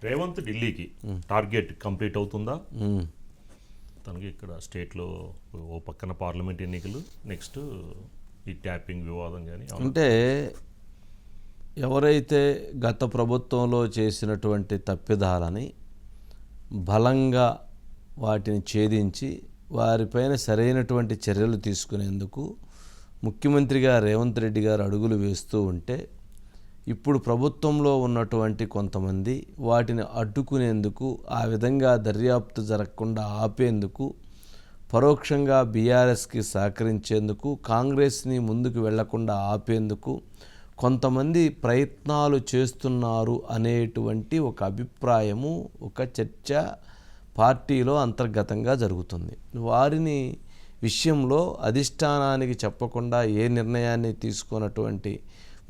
రేవంత్ ఢిల్లీకి target complete అవుతుందా? తనకి ఇక్కడ స్టేట్లో ఓ పక్కన పార్లమెంట్ ఎన్నికలు, నెక్స్ట్ ఈ ట్యాపింగ్ వివాదం కానీ అంటే ఎవరైతే గత ప్రభుత్వంలో చేసినటువంటి తప్పిదాలని బలంగా వాటిని ఛేదించి వారిపైన సరైనటువంటి చర్యలు తీసుకునేందుకు ముఖ్యమంత్రిగా రేవంత్ రెడ్డి గారు అడుగులు వేస్తూ ఉంటే ఇప్పుడు ప్రభుత్వంలో ఉన్నటువంటి కొంతమంది వాటిని అడ్డుకునేందుకు, ఆ విధంగా దర్యాప్తు జరగకుండా ఆపేందుకు, పరోక్షంగా బీఆర్ఎస్కి సహకరించేందుకు, కాంగ్రెస్ని ముందుకు వెళ్లకుండా ఆపేందుకు కొంతమంది ప్రయత్నాలు చేస్తున్నారు అనేటువంటి ఒక అభిప్రాయము, ఒక చర్చ పార్టీలో అంతర్గతంగా జరుగుతుంది. వారిని విషయంలో అధిష్టానానికి చెప్పకుండా ఏ నిర్ణయాన్ని తీసుకున్నటువంటి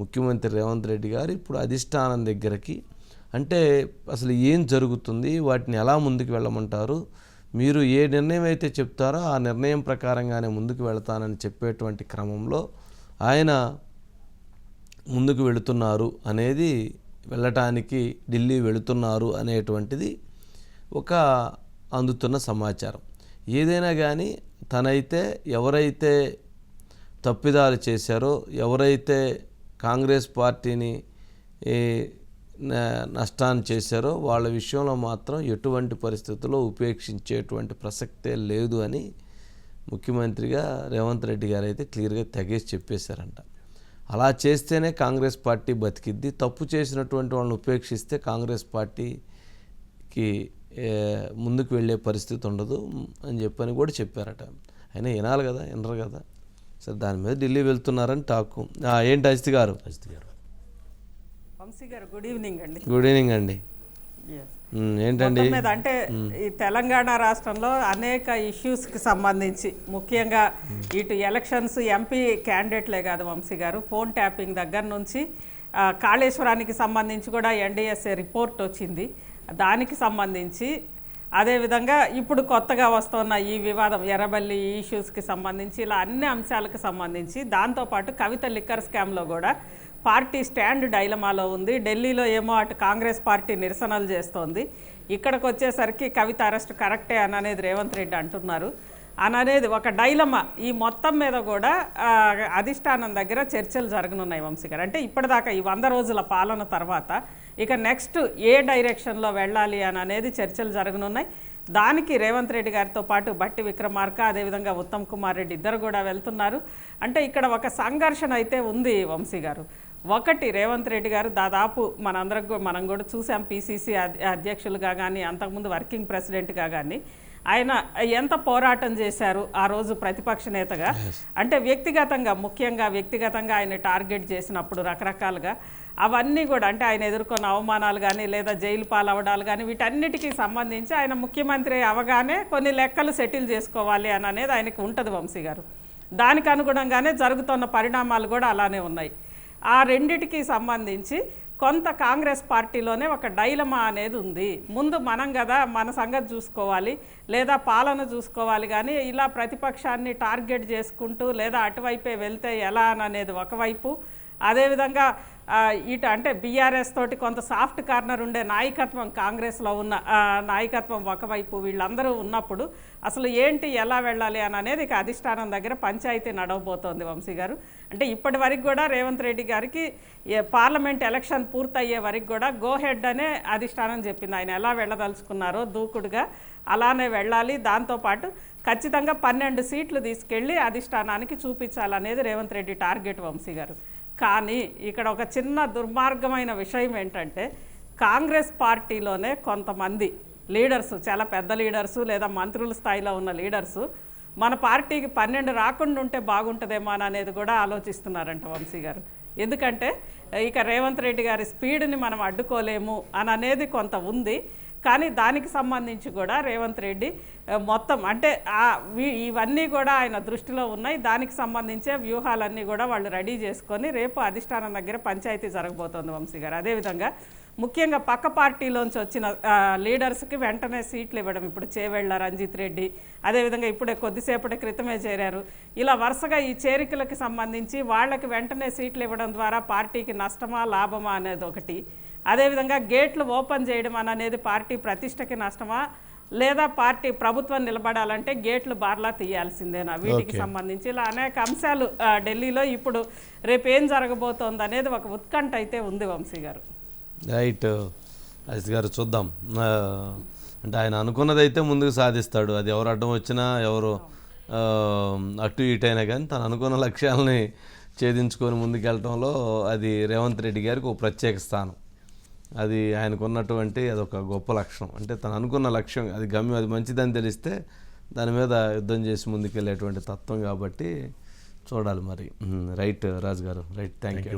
ముఖ్యమంత్రి రేవంత్ రెడ్డి గారు ఇప్పుడు అధిష్టానం దగ్గరికి, అంటే అసలు ఏం జరుగుతుంది, వాటిని ఎలా ముందుకు వెళ్ళమంటారు, మీరు ఏ నిర్ణయం అయితే చెప్తారో ఆ నిర్ణయం ప్రకారంగానే ముందుకు వెళతానని చెప్పేటువంటి క్రమంలో ఆయన ముందుకు వెళుతున్నారు అనేది, వెళ్ళటానికి ఢిల్లీ వెళుతున్నారు అనేటువంటిది ఒక అందుతున్న సమాచారం. ఏదైనా కానీ తనైతే ఎవరైతే తప్పిదాలు చేశారో, ఎవరైతే కాంగ్రెస్ పార్టీని నష్టాన్ని చేశారో వాళ్ళ విషయంలో మాత్రం ఎటువంటి పరిస్థితుల్లో ఉపేక్షించేటువంటి ప్రసక్తే లేదు అని ముఖ్యమంత్రిగా రేవంత్ రెడ్డి గారు అయితే క్లియర్గా తెగేసి చెప్పేశారంట. అలా చేస్తేనే కాంగ్రెస్ పార్టీ బతికిద్ది, తప్పు చేసినటువంటి వాళ్ళని ఉపేక్షిస్తే కాంగ్రెస్ పార్టీకి ముందుకు వెళ్ళే పరిస్థితి ఉండదు అని చెప్పని కూడా చెప్పారట. అయినా వినాలి కదా, వినరు కదా. సరే, దాని మీద ఢిల్లీ వెళ్తున్నారని టాకు. ఏంటి అజిత్ గారు? వంశీ గారు గుడ్ ఈవినింగ్ అండి. గుడ్ ఈవినింగ్ అండి. ఏంటండి అంటే ఈ తెలంగాణ రాష్ట్రంలో అనేక ఇష్యూస్కి సంబంధించి, ముఖ్యంగా ఇటు ఎలక్షన్స్, ఎంపీ క్యాండిడేట్లే కాదు వంశీ గారు, ఫోన్ ట్యాపింగ్ దగ్గర నుంచి కాళేశ్వరానికి సంబంధించి కూడా ఎన్డీఎస్ఏ రిపోర్ట్ వచ్చింది, దానికి సంబంధించి, అదేవిధంగా ఇప్పుడు కొత్తగా వస్తున్న ఈ వివాదం ఎర్రబల్లి ఇష్యూస్కి సంబంధించి, ఇలా అన్ని అంశాలకు సంబంధించి, దాంతోపాటు కవిత లిక్కర్ స్కామ్లో కూడా పార్టీ స్టాండ్ డైలమాలో ఉంది. ఢిల్లీలో ఏమో అటు కాంగ్రెస్ పార్టీ నిరసనలు చేస్తోంది, ఇక్కడికి వచ్చేసరికి కవిత అరెస్ట్ కరెక్టే అనేది రేవంత్ రెడ్డి అంటున్నారు అనేది ఒక డైలమా. ఈ మొత్తం మీద కూడా అధిష్టానం దగ్గర చర్చలు జరగనున్నాయి వంశీ గారు. అంటే ఇప్పటిదాకా ఈ 100 రోజుల పాలన తర్వాత ఇక నెక్స్ట్ ఏ డైరెక్షన్లో వెళ్ళాలి అనేది చర్చలు జరగనున్నాయి. దానికి రేవంత్ రెడ్డి గారితో పాటు బట్టి విక్రమార్క, అదేవిధంగా ఉత్తమ్ కుమార్ రెడ్డి ఇద్దరు కూడా వెళ్తున్నారు. అంటే ఇక్కడ ఒక సంఘర్షణ అయితే ఉంది వంశీ గారు. ఒకటి, రేవంత్ రెడ్డి గారు దాదాపు మనం కూడా చూసాం, పీసీసీ అధ్యక్షులుగా కానీ, అంతకుముందు వర్కింగ్ ప్రెసిడెంట్గా కానీ ఆయన ఎంత పోరాటం చేశారు ఆ రోజు ప్రతిపక్ష నేతగా. అంటే ముఖ్యంగా వ్యక్తిగతంగా ఆయన టార్గెట్ చేసినప్పుడు రకరకాలుగా అవన్నీ కూడా, అంటే ఆయన ఎదుర్కొన్న అవమానాలు కానీ, లేదా జైలు పాలవడాలు కానీ, వీటన్నిటికీ సంబంధించి ఆయన ముఖ్యమంత్రి అవగానే కొన్ని లెక్కలు సెటిల్ చేసుకోవాలి అనేది ఆయనకు ఉంటుంది వంశీ గారు. దానికి అనుగుణంగానే జరుగుతున్న పరిణామాలు కూడా అలానే ఉన్నాయి. ఆ రెండిటికి సంబంధించి కొంత కాంగ్రెస్ పార్టీలోనే ఒక డైలమా అనేది ఉంది. ముందు మనం కదా మన సంగతి చూసుకోవాలి, లేదా పాలన చూసుకోవాలి, కానీ ఇలా ప్రతిపక్షాన్ని టార్గెట్ చేసుకుంటూ లేదా అటువైపే వెళ్తే ఎలా అనేది ఒకవైపు, అదేవిధంగా ఇటు అంటే బీఆర్ఎస్ తోటి కొంత సాఫ్ట్ కార్నర్ ఉండే నాయకత్వం, కాంగ్రెస్లో ఉన్న నాయకత్వం ఒకవైపు, వీళ్ళందరూ ఉన్నప్పుడు అసలు ఏంటి, ఎలా వెళ్ళాలి అనేది ఇక అధిష్టానం దగ్గర పంచాయతీ నడవబోతోంది వంశీ గారు. అంటే ఇప్పటి వరకు కూడా రేవంత్ రెడ్డి గారికి పార్లమెంట్ ఎలక్షన్ పూర్తయ్యే వరకు కూడా గో హెడ్ అనే అధిష్టానం చెప్పింది. ఆయన ఎలా వెళ్ళదలుచుకున్నారో దూకుడుగా అలానే వెళ్ళాలి. దాంతోపాటు ఖచ్చితంగా 12 సీట్లు తీసుకెళ్ళి అధిష్టానానికి చూపించాలనేది రేవంత్ రెడ్డి టార్గెట్ వంశీ గారు. కానీ ఇక్కడ ఒక చిన్న దుర్మార్గమైన విషయం ఏంటంటే, కాంగ్రెస్ పార్టీలోనే కొంతమంది లీడర్సు, చాలా పెద్ద లీడర్సు లేదా మంత్రుల స్థాయిలో ఉన్న లీడర్సు మన పార్టీకి 12 రాకుండా ఉంటే బాగుంటుందేమో అనేది కూడా ఆలోచిస్తున్నారంట వంశీ గారు. ఎందుకంటే ఇక రేవంత్ రెడ్డి గారి స్పీడ్ని మనం అడ్డుకోలేము అనేది కొంత ఉంది. కానీ దానికి సంబంధించి కూడా రేవంత్ రెడ్డి మొత్తం అంటే ఇవన్నీ కూడా ఆయన దృష్టిలో ఉన్నాయి. దానికి సంబంధించే వ్యూహాలన్నీ కూడా వాళ్ళు రెడీ చేసుకొని రేపు అధిష్టానం దగ్గర పంచాయతీ జరగబోతోంది వంశీ గారు. అదేవిధంగా ముఖ్యంగా పక్క పార్టీలోంచి వచ్చిన లీడర్స్కి వెంటనే సీట్లు ఇవ్వడం, ఇప్పుడు చేవెళ్ళ రంజిత్ రెడ్డి, అదేవిధంగా ఇప్పుడే కొద్దిసేపటి క్రితమే చేరారు. ఇలా వరుసగా ఈ చేరికలకు సంబంధించి వాళ్ళకి వెంటనే సీట్లు ఇవ్వడం ద్వారా పార్టీకి నష్టమా లాభమా అనేది ఒకటి. అదేవిధంగా గేట్లు ఓపెన్ చేయడం అనేది పార్టీ ప్రతిష్టకి నష్టమా, లేదా పార్టీ ప్రభుత్వం నిలబడాలంటే గేట్లు బార్లా తీయాల్సిందేనా, వీటికి సంబంధించి ఇలా అనేక అంశాలు ఢిల్లీలో ఇప్పుడు రేపు ఏం జరగబోతోంది అనేది ఒక ఉత్కంఠ అయితే ఉంది వంశీ గారు. రైట్ అజిత్ గారు, చూద్దాం. అంటే ఆయన అనుకున్నది అయితే ముందుకు సాధిస్తాడు. అది ఎవరు అడ్డం వచ్చినా, ఎవరు అటు ఇటు అయినా కానీ తను అనుకున్న లక్ష్యాలని ఛేదించుకొని ముందుకెళ్ళటంలో అది రేవంత్ రెడ్డి గారికి ఒక ప్రత్యేక స్థానం. అది ఆయనకున్నటువంటి అదొక గొప్ప లక్ష్యం. అంటే తను అనుకున్న లక్ష్యం అది గమ్యం, అది మంచిదని తెలిస్తే దాని మీద యుద్ధం చేసి ముందుకెళ్ళేటువంటి తత్వం. కాబట్టి చూడాలి మరి. రైట్ రాజు గారు, రైట్, థ్యాంక్ యూ.